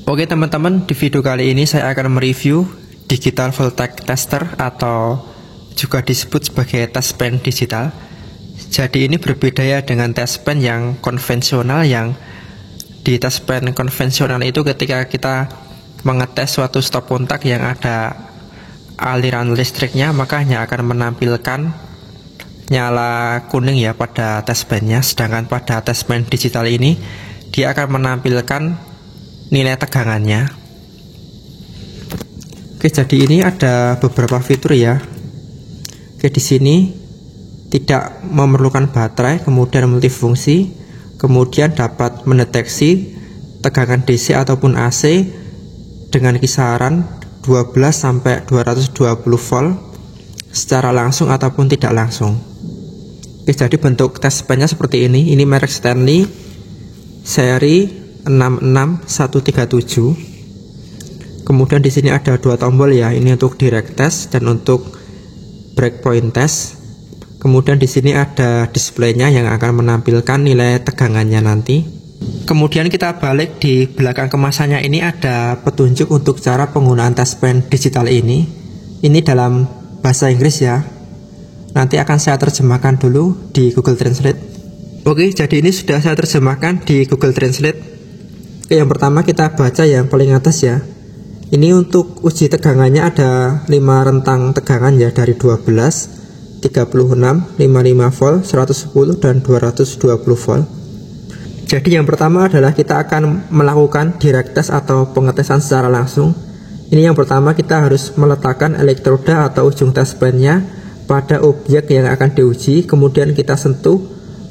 Oke teman-teman, di video kali ini saya akan mereview digital voltage tester atau juga disebut sebagai test pen digital. Jadi ini berbeda ya dengan test pen yang konvensional, yang di test pen konvensional itu ketika kita mengetes suatu stop kontak yang ada aliran listriknya, maka hanya akan menampilkan nyala kuning ya pada test pennya. Sedangkan pada test pen digital ini dia akan menampilkan nilai tegangannya. Oke, jadi ini ada beberapa fitur ya. Oke, di sini tidak memerlukan baterai, kemudian multifungsi, kemudian dapat mendeteksi tegangan DC ataupun AC dengan kisaran 12 sampai 220 volt secara langsung ataupun tidak langsung. Oke, jadi bentuk test pennya seperti ini. Ini merek Stanley seri 66137. Kemudian di sini ada dua tombol ya. Ini untuk direct test dan untuk breakpoint test. Kemudian di sini ada displaynya yang akan menampilkan nilai tegangannya nanti. Kemudian kita balik di belakang kemasannya, ini ada petunjuk untuk cara penggunaan test pen digital ini. Ini dalam bahasa Inggris ya. Nanti akan saya terjemahkan dulu di Google Translate. Oke, jadi ini sudah saya terjemahkan di Google Translate. Oke, yang pertama kita baca yang paling atas ya. Ini untuk uji tegangannya ada 5 rentang tegangan ya, dari 12, 36, 55 volt, 110 dan 220 volt. Jadi yang pertama adalah kita akan melakukan direct test atau pengetesan secara langsung. Ini yang pertama, kita harus meletakkan elektroda atau ujung test pennya pada objek yang akan diuji, kemudian kita sentuh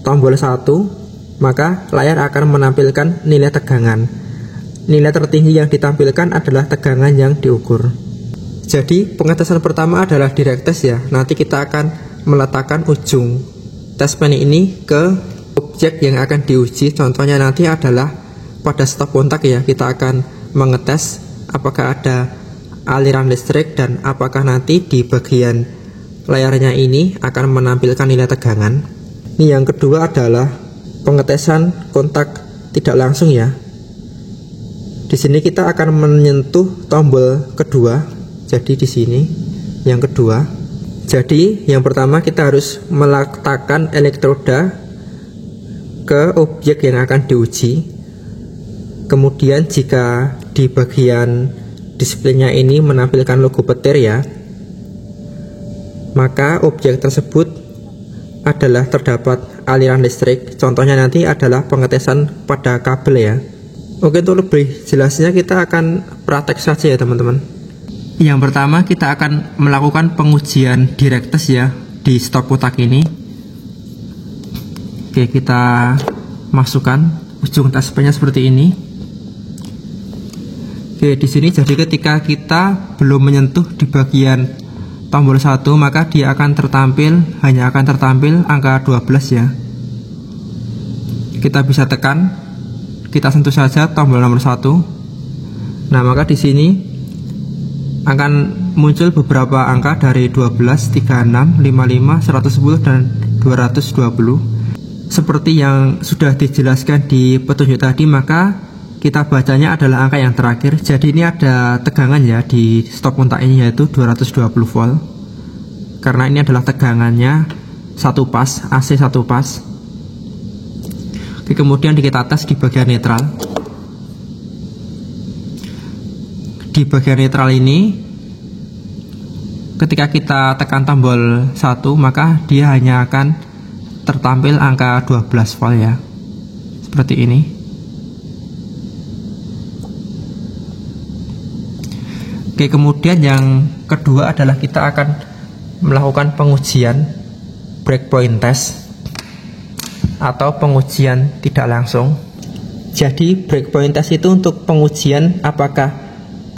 tombol 1, maka layar akan menampilkan nilai tegangan. Nilai tertinggi yang ditampilkan adalah tegangan yang diukur. Jadi pengetesan pertama adalah direct test ya. Nanti kita akan meletakkan ujung test pen ini ke objek yang akan diuji. Contohnya nanti adalah pada stop kontak ya. Kita akan mengetes apakah ada aliran listrik dan apakah nanti di bagian layarnya ini akan menampilkan nilai tegangan. Ini yang kedua adalah pengetesan kontak tidak langsung ya. Di sini kita akan menyentuh tombol kedua. Jadi di sini yang kedua. Jadi yang pertama kita harus meletakkan elektroda ke objek yang akan diuji. Kemudian jika di bagian displaynya ini menampilkan logo petir ya, maka objek tersebut adalah terdapat aliran listrik. Contohnya nanti adalah pengetesan pada kabel ya. Oke, untuk lebih jelasnya kita akan praktek saja ya teman-teman. Yang pertama kita akan melakukan pengujian direct test ya di stop kontak ini. Oke, kita masukkan ujung test pennya seperti ini. Oke, di sini jadi ketika kita belum menyentuh di bagian tombol 1, maka dia akan hanya akan tertampil angka 12 ya. Kita bisa tekan, kita sentuh saja tombol nomor 1. Nah, maka di sini akan muncul beberapa angka dari 12, 36, 55, 110 dan 220. Seperti yang sudah dijelaskan di petunjuk tadi, maka kita bacanya adalah angka yang terakhir. Jadi ini ada tegangan ya di stop kontak ini, yaitu 220 volt. Karena ini adalah tegangannya satu pas, AC satu pas. Oke, kemudian kita tes di bagian netral. Di bagian netral ini, ketika kita tekan tombol 1, maka dia hanya akan tertampil angka 12 volt ya. Seperti ini. Oke, kemudian yang kedua adalah kita akan melakukan pengujian breakpoint test atau pengujian tidak langsung. Jadi breakpoint test itu untuk pengujian apakah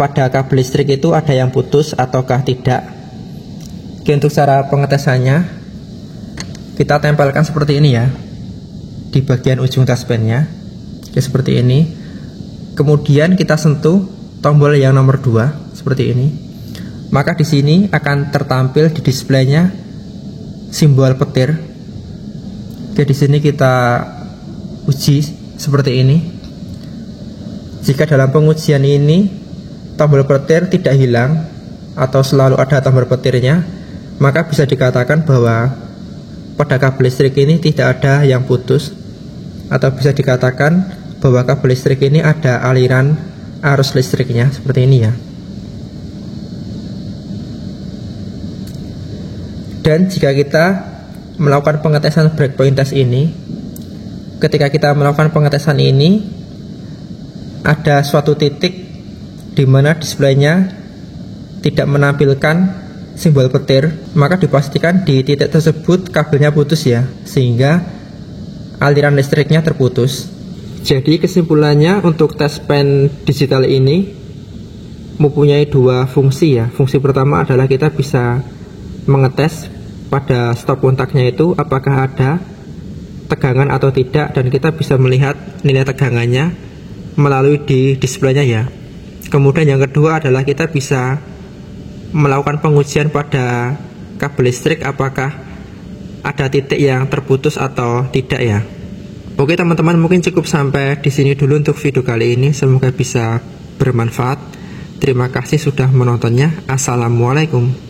pada kabel listrik itu ada yang putus ataukah tidak. Oke, untuk cara pengetesannya kita tempelkan seperti ini ya di bagian ujung test pennya. Oke, seperti ini. Kemudian kita sentuh tombol yang nomor 2 seperti ini. Maka di sini akan tertampil di displaynya simbol petir. Oke, di sini kita uji seperti ini. Jika dalam pengujian ini tombol petir tidak hilang atau selalu ada tombol petirnya, maka bisa dikatakan bahwa pada kabel listrik ini tidak ada yang putus, atau bisa dikatakan bahwa kabel listrik ini ada aliran arus listriknya seperti ini ya. Dan jika kita melakukan pengetesan breakpoint test ini, ketika kita melakukan pengetesan ini, ada suatu titik di mana displaynya tidak menampilkan simbol petir, maka dipastikan di titik tersebut kabelnya putus ya, sehingga aliran listriknya terputus. Jadi kesimpulannya untuk tes pen digital ini mempunyai dua fungsi ya. Fungsi pertama adalah kita bisa mengetes pada stop kontaknya itu apakah ada tegangan atau tidak, dan kita bisa melihat nilai tegangannya melalui di displaynya ya. Kemudian yang kedua adalah kita bisa melakukan pengujian pada kabel listrik apakah ada titik yang terputus atau tidak ya. Oke teman-teman, mungkin cukup sampai di sini dulu untuk video kali ini. Semoga bisa bermanfaat. Terima kasih sudah menontonnya. Assalamualaikum.